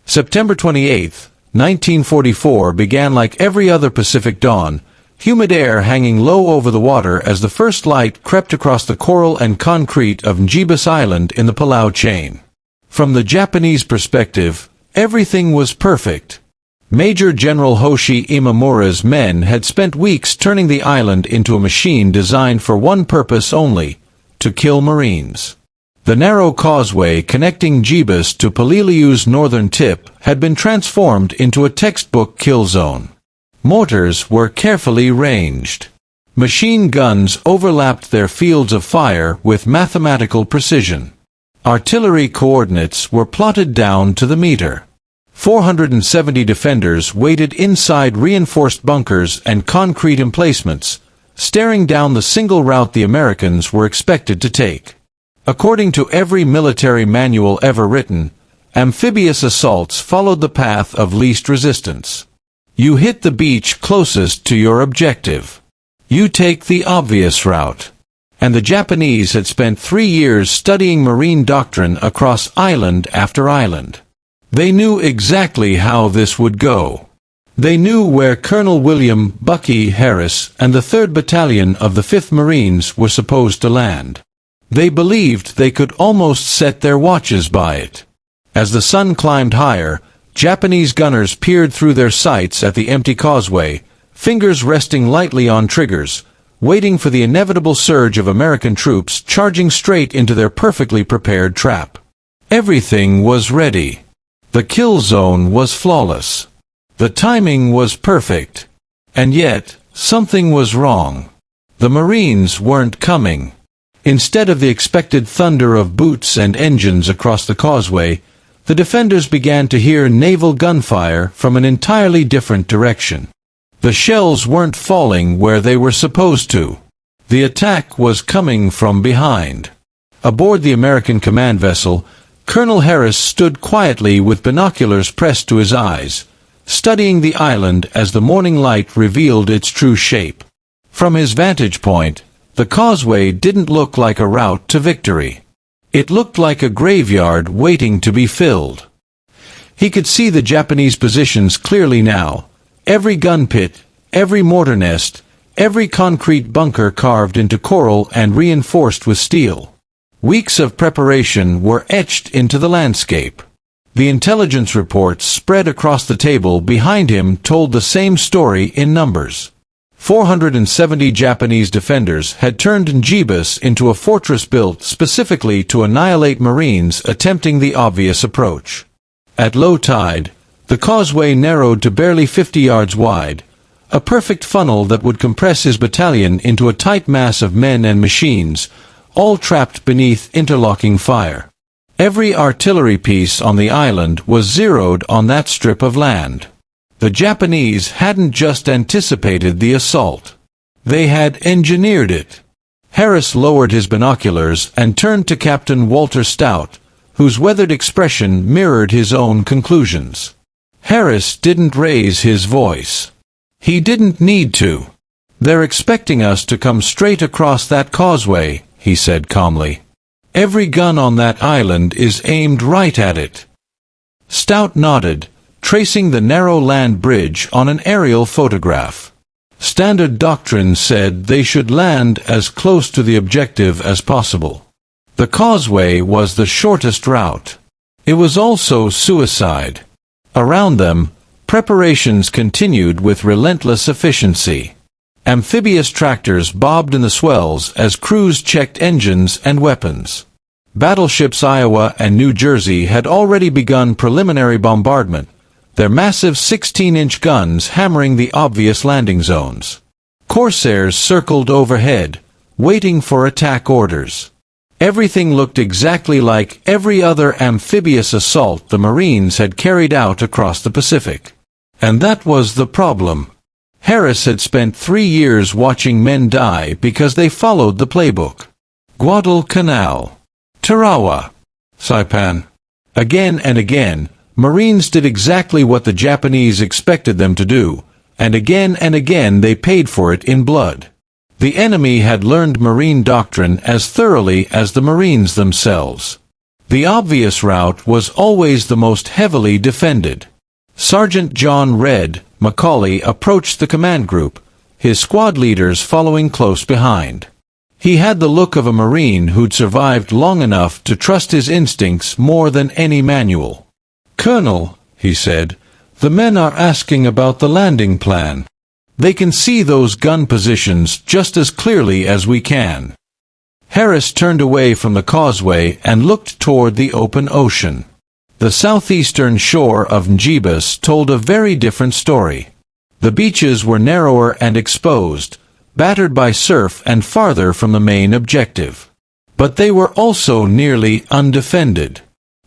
September 28, 1944 began like every other Pacific dawn, humid air hanging low over the water as the first light crept across the coral and concrete of Ngeibus Island in the Palau chain. From the Japanese perspective, everything was perfect. Major General Hoshi Imamura's men had spent weeks turning the island into a machine designed for one purpose only: to kill Marines. The narrow causeway connecting Ngeibus to Peleliu's northern tip had been transformed into a textbook kill zone. Mortars were carefully ranged. Machine guns overlapped their fields of fire with mathematical precision. Artillery coordinates were plotted down to the meter. 470 defenders waited inside reinforced bunkers and concrete emplacements, staring down the single route the Americans were expected to take. According to every military manual ever written, amphibious assaults followed the path of least resistance. You hit the beach closest to your objective. You take the obvious route. And the Japanese had spent 3 years studying marine doctrine across island after island. They knew exactly how this would go. They knew where Colonel William Bucky Harris and the 3rd Battalion of the 5th Marines were supposed to land. They believed they could almost set their watches by it. As the sun climbed higher, Japanese gunners peered through their sights at the empty causeway, fingers resting lightly on triggers, waiting for the inevitable surge of American troops charging straight into their perfectly prepared trap. Everything was ready. The kill zone was flawless. The timing was perfect. And yet, something was wrong. The Marines weren't coming. Instead of the expected thunder of boots and engines across the causeway, the defenders began to hear naval gunfire from an entirely different direction. The shells weren't falling where they were supposed to. The attack was coming from behind. Aboard the American command vessel, Colonel Harris stood quietly with binoculars pressed to his eyes, studying the island as the morning light revealed its true shape. From his vantage point, the causeway didn't look like a route to victory. It looked like a graveyard waiting to be filled. He could see the Japanese positions clearly now. Every gun pit, every mortar nest, every concrete bunker carved into coral and reinforced with steel. Weeks of preparation were etched into the landscape. The intelligence reports spread across the table behind him told the same story in numbers. 470 Japanese defenders had turned Ngeibus into a fortress built specifically to annihilate Marines attempting the obvious approach. At low tide, the causeway narrowed to barely 50 yards wide, a perfect funnel that would compress his battalion into a tight mass of men and machines, all trapped beneath interlocking fire. Every artillery piece on the island was zeroed on that strip of land. The Japanese hadn't just anticipated the assault. They had engineered it. Harris lowered his binoculars and turned to Captain Walter Stout, whose weathered expression mirrored his own conclusions. Harris didn't raise his voice. He didn't need to. "They're expecting us to come straight across that causeway," he said calmly. "Every gun on that island is aimed right at it." Stout nodded, tracing the narrow land bridge on an aerial photograph. Standard doctrine said they should land as close to the objective as possible. The causeway was the shortest route. It was also suicide. Around them, preparations continued with relentless efficiency. Amphibious tractors bobbed in the swells as crews checked engines and weapons. Battleships Iowa and New Jersey had already begun preliminary bombardment, their massive 16-inch guns hammering the obvious landing zones. Corsairs circled overhead, waiting for attack orders. Everything looked exactly like every other amphibious assault the Marines had carried out across the Pacific. And that was the problem. Harris had spent 3 years watching men die because they followed the playbook. Guadalcanal, Tarawa, Saipan. Again and again, Marines did exactly what the Japanese expected them to do, and again they paid for it in blood. The enemy had learned Marine doctrine as thoroughly as the Marines themselves. The obvious route was always the most heavily defended. Sergeant John "Red" Macaulay approached the command group, his squad leaders following close behind. He had the look of a Marine who'd survived long enough to trust his instincts more than any manual. "Colonel," he said, "the men are asking about the landing plan. They can see those gun positions just as clearly as we can." Harris turned away from the causeway and looked toward the open ocean. The southeastern shore of Ngeibus told a very different story. The beaches were narrower and exposed, battered by surf and farther from the main objective. But they were also nearly undefended.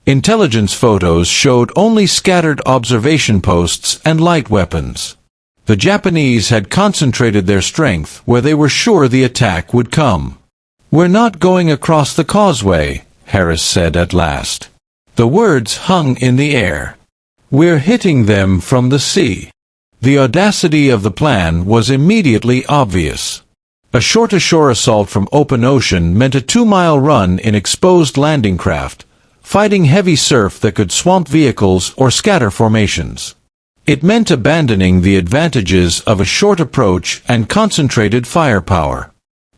Intelligence photos showed only scattered observation posts and light weapons. The Japanese had concentrated their strength where they were sure the attack would come. "We're not going across the causeway," Harris said at last. The words hung in the air. "We're hitting them from the sea." The audacity of the plan was immediately obvious. A shore-to-shore assault from open ocean meant a 2-mile run in exposed landing craft, fighting heavy surf that could swamp vehicles or scatter formations. It meant abandoning the advantages of a short approach and concentrated firepower.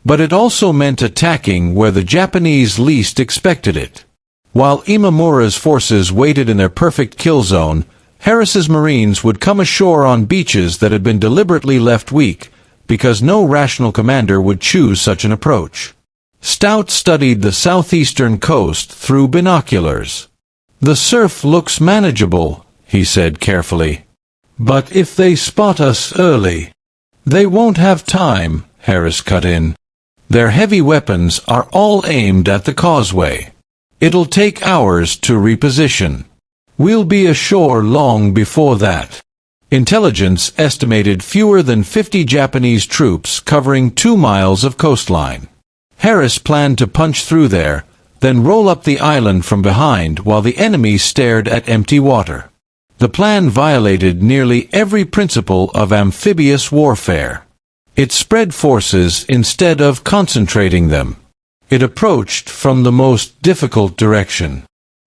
But it also meant attacking where the Japanese least expected it. While Imamura's forces waited in their perfect kill zone, Harris's Marines would come ashore on beaches that had been deliberately left weak, because no rational commander would choose such an approach. Stout studied the southeastern coast through binoculars. "The surf looks manageable," he said carefully. "But if they spot us early—" "They won't have time," Harris cut in. "Their heavy weapons are all aimed at the causeway. It'll take hours to reposition. We'll be ashore long before that." Intelligence estimated fewer than 50 Japanese troops covering 2 miles of coastline. Harris planned to punch through there, then roll up the island from behind while the enemy stared at empty water. The plan violated nearly every principle of amphibious warfare. It spread forces instead of concentrating them. It approached from the most difficult direction.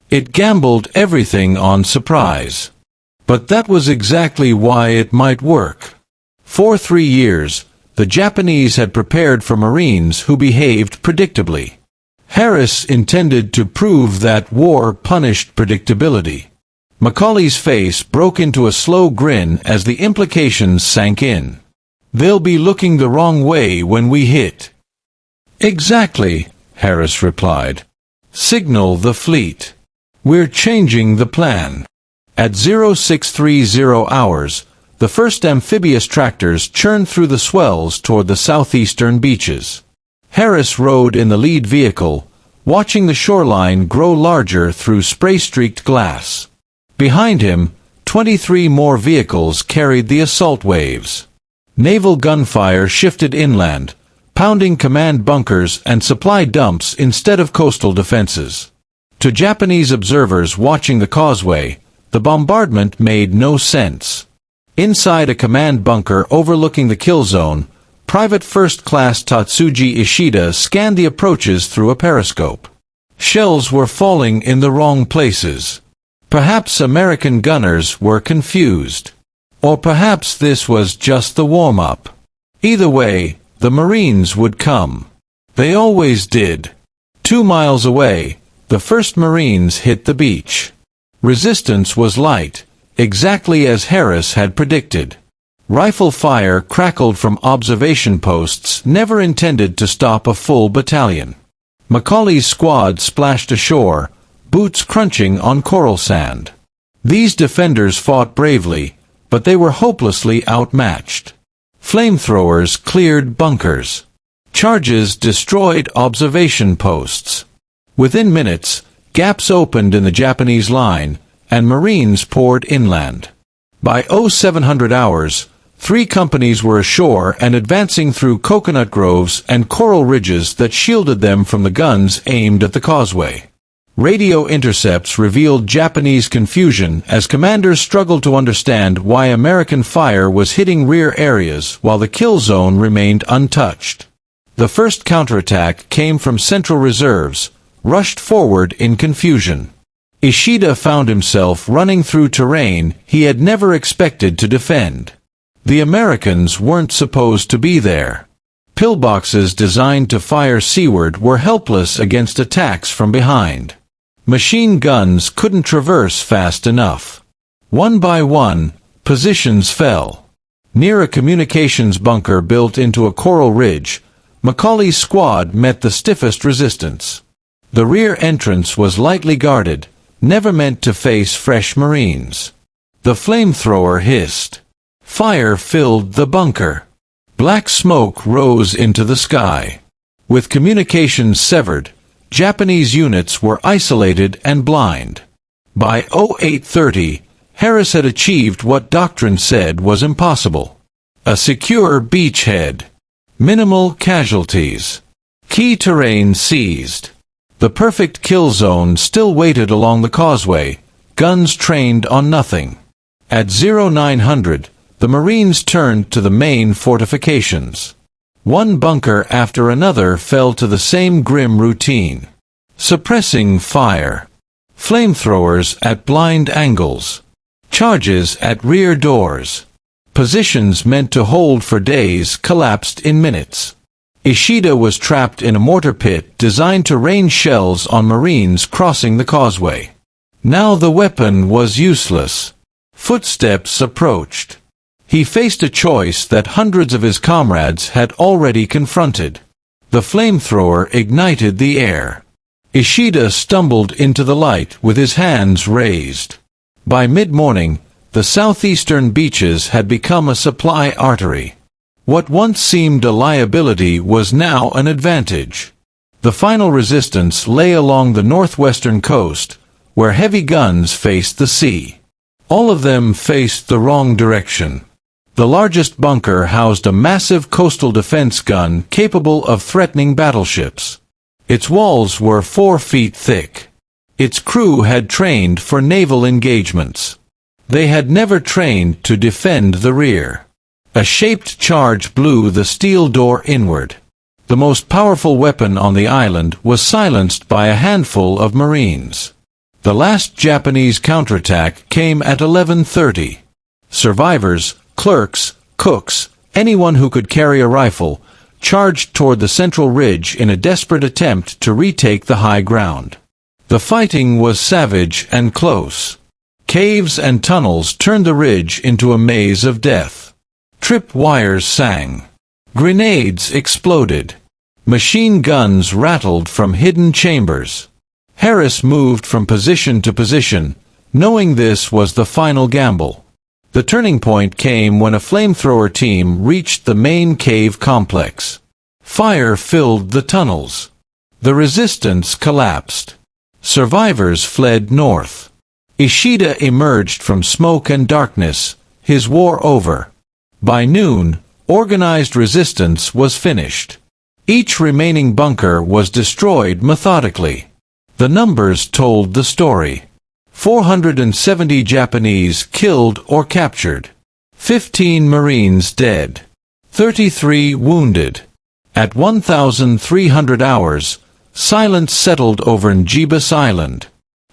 It gambled everything on surprise. But that was exactly why it might work. For 3 years, the Japanese had prepared for Marines who behaved predictably. Harris intended to prove that war punished predictability. Macaulay's face broke into a slow grin as the implications sank in. "They'll be looking the wrong way when we hit." "Exactly," Harris replied. "Signal the fleet. We're changing the plan." At 0630 hours, the first amphibious tractors churned through the swells toward the southeastern beaches. Harris rode in the lead vehicle, watching the shoreline grow larger through spray-streaked glass. Behind him, 23 more vehicles carried the assault waves. Naval gunfire shifted inland, pounding command bunkers and supply dumps instead of coastal defenses. To Japanese observers watching the causeway, the bombardment made no sense. Inside a command bunker overlooking the kill zone, Private First Class Tatsuji Ishida scanned the approaches through a periscope. Shells were falling in the wrong places. Perhaps American gunners were confused. Or perhaps this was just the warm-up. Either way, the Marines would come. They always did. 2 miles away, the first Marines hit the beach. Resistance was light, exactly as Harris had predicted. Rifle fire crackled from observation posts never intended to stop a full battalion. Macaulay's squad splashed ashore, boots crunching on coral sand. These defenders fought bravely, but they were hopelessly outmatched. Flamethrowers cleared bunkers. Charges destroyed observation posts. Within minutes, gaps opened in the Japanese line, and Marines poured inland. By 0700 hours, 3 companies were ashore and advancing through coconut groves and coral ridges that shielded them from the guns aimed at the causeway. Radio intercepts revealed Japanese confusion as commanders struggled to understand why American fire was hitting rear areas while the kill zone remained untouched. The first counterattack came from Central Reserves, rushed forward in confusion. Ishida found himself running through terrain he had never expected to defend. The Americans weren't supposed to be there. Pillboxes designed to fire seaward were helpless against attacks from behind. Machine guns couldn't traverse fast enough. One by one, positions fell. Near a communications bunker built into a coral ridge, Macaulay's squad met the stiffest resistance. The rear entrance was lightly guarded, never meant to face fresh Marines. The flamethrower hissed. Fire filled the bunker. Black smoke rose into the sky. With communications severed, Japanese units were isolated and blind. By 0830, Harris had achieved what doctrine said was impossible. A secure beachhead. Minimal casualties. Key terrain seized. The perfect kill zone still waited along the causeway, guns trained on nothing. At 0900, the Marines turned to the main fortifications. One bunker after another fell to the same grim routine. Suppressing fire. Flamethrowers at blind angles. Charges at rear doors. Positions meant to hold for days collapsed in minutes. Ishida was trapped in a mortar pit designed to rain shells on Marines crossing the causeway. Now the weapon was useless. Footsteps approached. He faced a choice that hundreds of his comrades had already confronted. The flamethrower ignited the air. Ishida stumbled into the light with his hands raised. By mid-morning, the southeastern beaches had become a supply artery. What once seemed a liability was now an advantage. The final resistance lay along the northwestern coast, where heavy guns faced the sea. All of them faced the wrong direction. The largest bunker housed a massive coastal defense gun capable of threatening battleships. Its walls were 4 feet thick. Its crew had trained for naval engagements. They had never trained to defend the rear. A shaped charge blew the steel door inward. The most powerful weapon on the island was silenced by a handful of Marines. The last Japanese counterattack came at 11:30. Survivors, clerks, cooks, anyone who could carry a rifle, charged toward the central ridge in a desperate attempt to retake the high ground. The fighting was savage and close. Caves and tunnels turned the ridge into a maze of death. Trip wires sang. Grenades exploded. Machine guns rattled from hidden chambers. Harris moved from position to position, knowing this was the final gamble. The turning point came when a flamethrower team reached the main cave complex. Fire filled the tunnels. The resistance collapsed. Survivors fled north. Ishida emerged from smoke and darkness, his war over. By noon, organized resistance was finished. Each remaining bunker was destroyed methodically. The numbers told the story. 470 Japanese killed or captured. 15 Marines dead. 33 wounded. At 1,300 hours, silence settled over Ngeibus Island.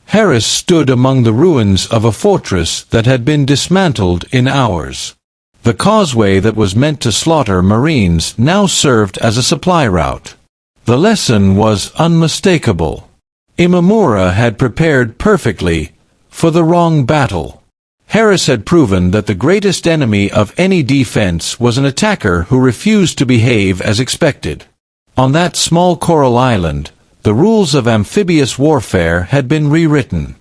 Harris stood among the ruins of a fortress that had been dismantled in hours. The causeway that was meant to slaughter Marines now served as a supply route. The lesson was unmistakable. Imamura had prepared perfectly for the wrong battle. Harris had proven that the greatest enemy of any defense was an attacker who refused to behave as expected. On that small coral island, the rules of amphibious warfare had been rewritten.